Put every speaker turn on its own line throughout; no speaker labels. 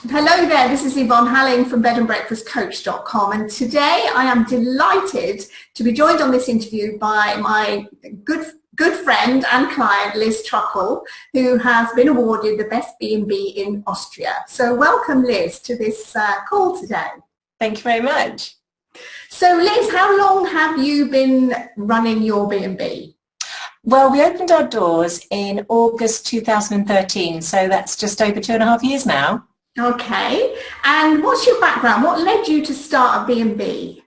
Hello there, this is Yvonne Halling from bedandbreakfastcoach.com, and today I am delighted to be joined on this interview by my good friend and client Liz Truckle, who has been awarded the best B&B in Austria. So welcome, Liz, to this call today.
Thank you very much.
So Liz, how long have you been running your B&B?
Well, we opened our doors in August 2013, so that's just over 2.5 years now.
Okay, and what's your background? What led you to start a B&B?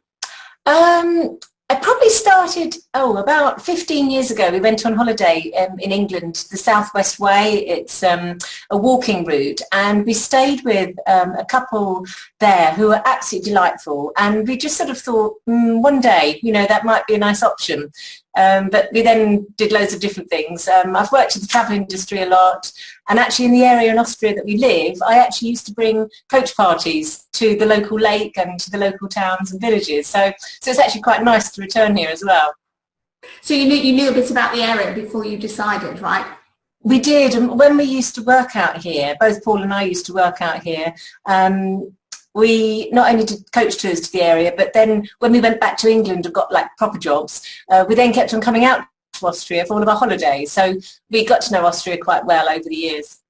I probably started, about 15 years ago. We went on holiday in England, the Southwest Way. It's a walking route, and we stayed with a couple there who were absolutely delightful, and we just sort of thought, one day, that might be a nice option. But we then did loads of different things. I've worked in the travel industry a lot, and actually in the area in Austria that we live, I actually used to bring coach parties to the local lake and to the local towns and villages. So it's actually quite nice to return here as well.
So you knew a bit about the area before you decided, right?
We did, and when we used to work out here, both Paul and I used to work out here, we not only did coach tours to the area, but then when we went back to England and got like proper jobs, we then kept on coming out to Austria for all of our holidays. So we got to know Austria quite well over the years.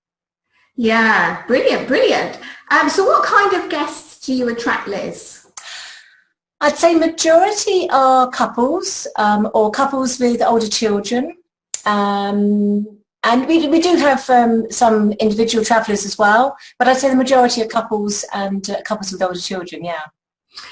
Yeah, brilliant, brilliant. So what kind of guests do you attract, Liz?
I'd say majority are couples or couples with older children. And we do have some individual travellers as well, but I'd say the majority are couples and couples with older children, yeah.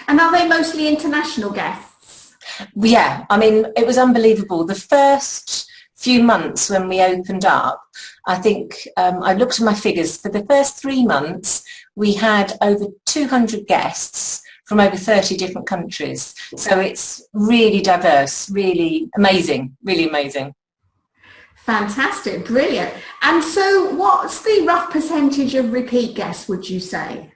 And are they mostly international guests?
Yeah, I mean, it was unbelievable. The first few months when we opened up, I think I looked at my figures. For the first 3 months, we had over 200 guests from over 30 different countries. So it's really diverse, really amazing, really amazing.
Fantastic, brilliant. And so what's the rough percentage of repeat guests, would you say?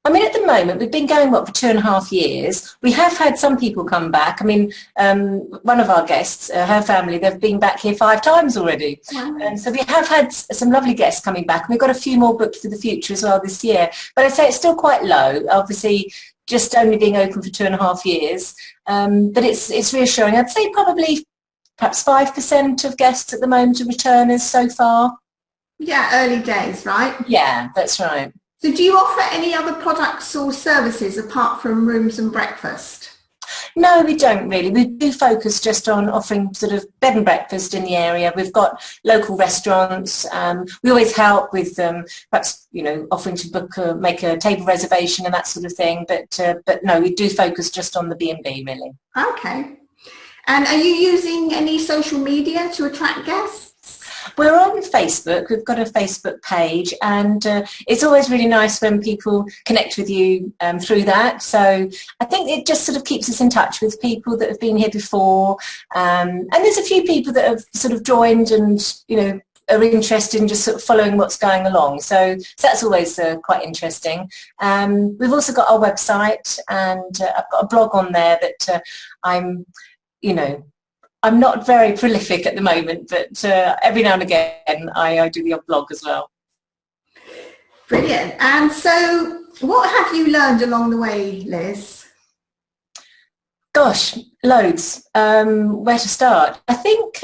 I mean, at the moment, we've been going, for 2.5 years. We have had some people come back. I mean, one of our guests, her family, they've been back here 5 times already.
Wow.
And so we have had some lovely guests coming back. We've got a few more booked for the future as well this year. But I'd say it's still quite low, obviously, just only being open for 2.5 years. But it's reassuring. I'd say probably perhaps 5% of guests at the moment are returners so far.
Yeah, early days, right?
Yeah, that's right.
So do you offer any other products or services apart from rooms and breakfast?
No, we don't really. We do focus just on offering sort of bed and breakfast in the area. We've got local restaurants. We always help with perhaps, offering to book, make a table reservation and that sort of thing. But no, we do focus just on the B&B really.
Okay. And are you using any social media to attract guests?
We're on Facebook. We've got a Facebook page, and it's always really nice when people connect with you through that. So I think it just sort of keeps us in touch with people that have been here before. And there's a few people that have sort of joined and, are interested in just sort of following what's going along. So that's always quite interesting. We've also got our website, and I've got a blog on there that I'm not very prolific at the moment, but every now and again I do the odd blog as well.
Brilliant. And so what have you learned along the way, Liz?
Gosh, loads. Where to start? I think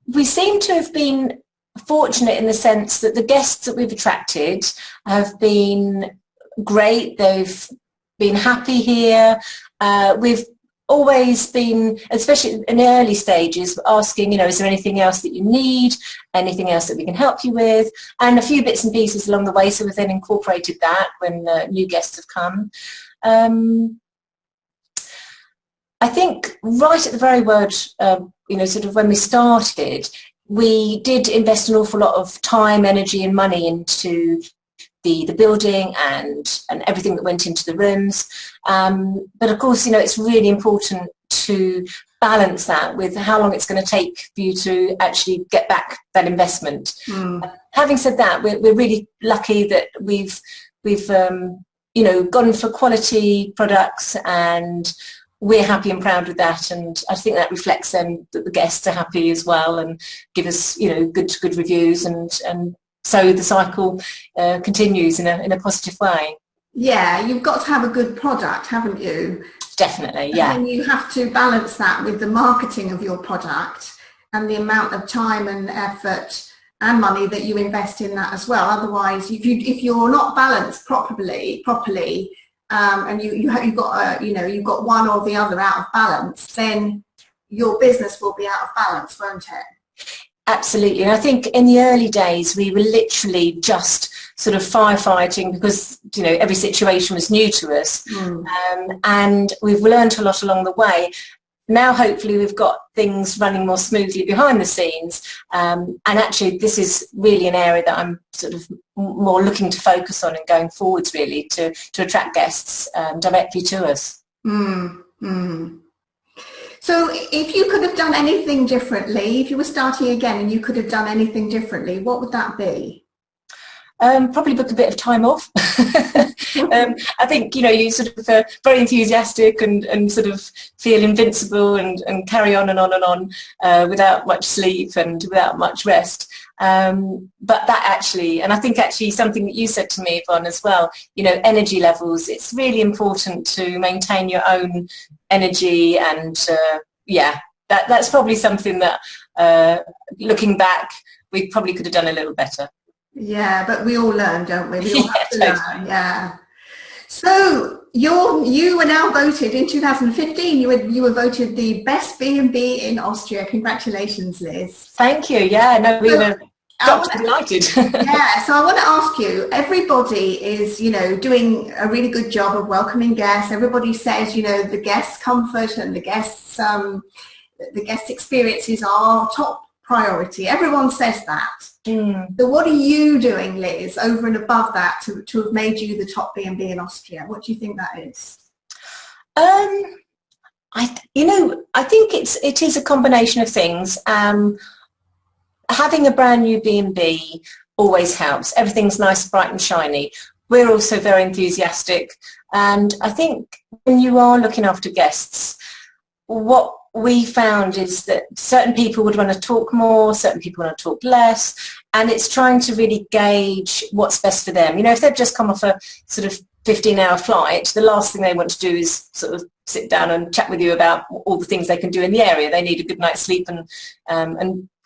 we seem to have been fortunate in the sense that the guests that we've attracted have been great. They've been happy here. We've always been, especially in the early stages, asking, is there anything else that you need, anything else that we can help you with, and a few bits and pieces along the way. So we've then incorporated that when new guests have come. I think right at the very word, sort of when we started, we did invest an awful lot of time, energy and money into the building and everything that went into the rooms. But of course, it's really important to balance that with how long it's going to take for you to actually get back that investment. Having said that, we're really lucky that we've gone for quality products, and we're happy and proud with that, and I think that reflects then that the guests are happy as well and give us good reviews, and so the cycle continues in a positive way.
Yeah, you've got to have a good product, haven't you?
Definitely, yeah.
And then you have to balance that with the marketing of your product and the amount of time and effort and money that you invest in that as well. Otherwise, if you're not balanced properly, and you've got one or the other out of balance, then your business will be out of balance, won't it?
Absolutely. And I think in the early days we were literally just sort of firefighting because, you know, every situation was new to us. And we've learned a lot along the way. Now hopefully we've got things running more smoothly behind the scenes, and actually this is really an area that I'm sort of more looking to focus on and going forwards, really, to attract guests directly to us.
So if you could have done anything differently, if you were starting again and you could have done anything differently, what would that be?
Probably book a bit of time off. I think, you know, you sort of very enthusiastic and sort of feel invincible and carry on and on and on without much sleep and without much rest. But that actually, and I think actually something that you said to me, Yvonne, as well, you know, energy levels, it's really important to maintain your own energy, and yeah, that's probably something that looking back, we probably could have done a little better.
Yeah, but we all learn, don't we? We all have to learn, yeah. So you were now voted in 2015. You were voted the best B&B in Austria. Congratulations, Liz.
Thank you. Yeah, no, we were delighted.
Yeah, so I want to ask you. Everybody is, you know, doing a really good job of welcoming guests. Everybody says, you know, the guest comfort and the guest experiences are top priority. Everyone says that. So what are you doing, Liz, over and above that to have made you the top B&B in Austria? What do you think that is?
I think it is a combination of things. Having a brand new B&B always helps. Everything's nice, bright and shiny. We're also very enthusiastic, and I think when you are looking after guests, what we found is that certain people would want to talk more, certain people want to talk less, and it's trying to really gauge what's best for them. You know, if they've just come off a sort of 15-hour flight, the last thing they want to do is sort of sit down and chat with you about all the things they can do in the area. They need a good night's sleep and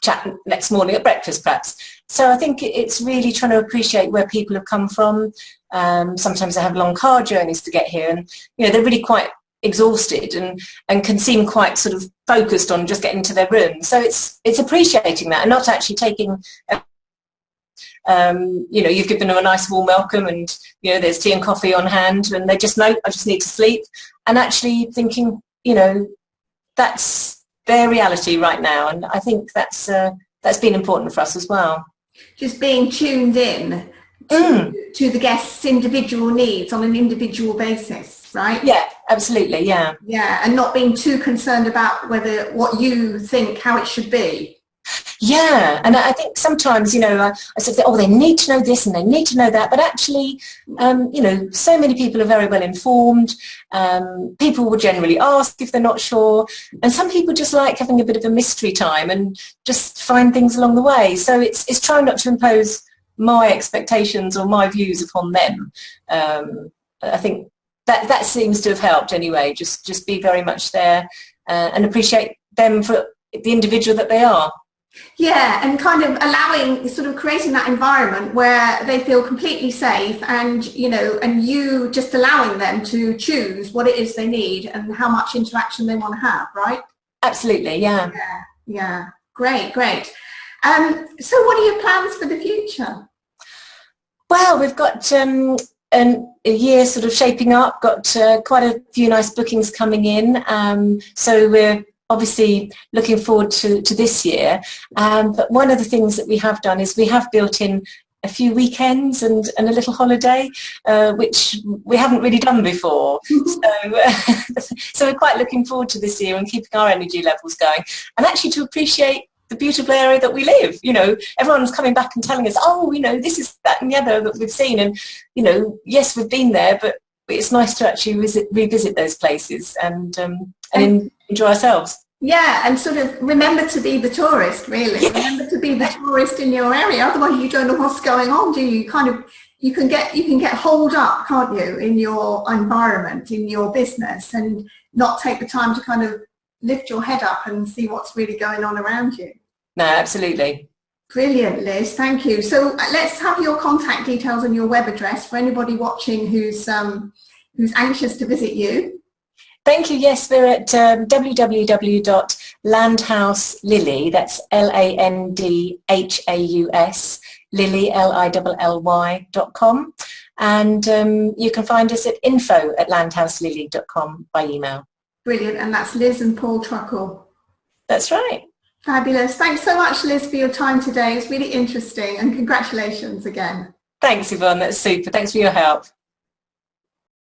chat next morning at breakfast, perhaps. So I think it's really trying to appreciate where people have come from. Sometimes they have long car journeys to get here, and you know, they're really quite exhausted and can seem quite sort of focused on just getting to their room. So it's appreciating that and not actually taking you know, you've given them a nice warm welcome and, you know, there's tea and coffee on hand and they just know, I just need to sleep, and actually thinking, you know, that's their reality right now. And I think that's been important for us as well. Just
being tuned in to the guests' individual needs on an individual basis, right?
Yeah, absolutely, yeah.
Yeah, and not being too concerned about what you think, how it should be.
Yeah, and I think sometimes, you know, I sort of think, oh, they need to know this and they need to know that, but actually, you know, so many people are very well informed. People will generally ask if they're not sure, and some people just like having a bit of a mystery time and just find things along the way. So it's trying not to impose my expectations or my views upon them. I think that seems to have helped anyway. Just be very much there and appreciate them for the individual that they are.
Yeah, and kind of sort of creating that environment where they feel completely safe, and you know, and you just allowing them to choose what it is they need and how much interaction they want to have, right?
Absolutely, yeah.
Yeah. Great. So what are your plans for the future?
Well, we've got a year sort of shaping up, got quite a few nice bookings coming in, so we're obviously looking forward to this year, but one of the things that we have done is we have built in a few weekends and a little holiday, which we haven't really done before. So we're quite looking forward to this year and keeping our energy levels going, and actually to appreciate the beautiful area that we live. You know, everyone's coming back and telling us, oh, you know, this is that and the other that we've seen, and you know, yes, we've been there, but it's nice to actually revisit those places and enjoy ourselves.
Yeah, and sort of remember to be the tourist, really.
Yeah.
Remember to be the tourist in your area. Otherwise, you don't know what's going on, do you? You can get holed up, can't you, in your environment, in your business, and not take the time to kind of lift your head up and see what's really going on around you.
No, absolutely.
Brilliant, Liz. Thank you. So let's have your contact details and your web address for anybody watching who's anxious to visit you.
Thank you. Yes, we're at www.landhouselily, that's LANDHAUS, Lily, LILLY.com. And you can find us at info@landhouselily.com by email.
Brilliant. And that's Liz and Paul Truckle.
That's right.
Fabulous. Thanks so much, Liz, for your time today. It's really interesting, and congratulations again.
Thanks, Yvonne. That's super. Thanks for your help.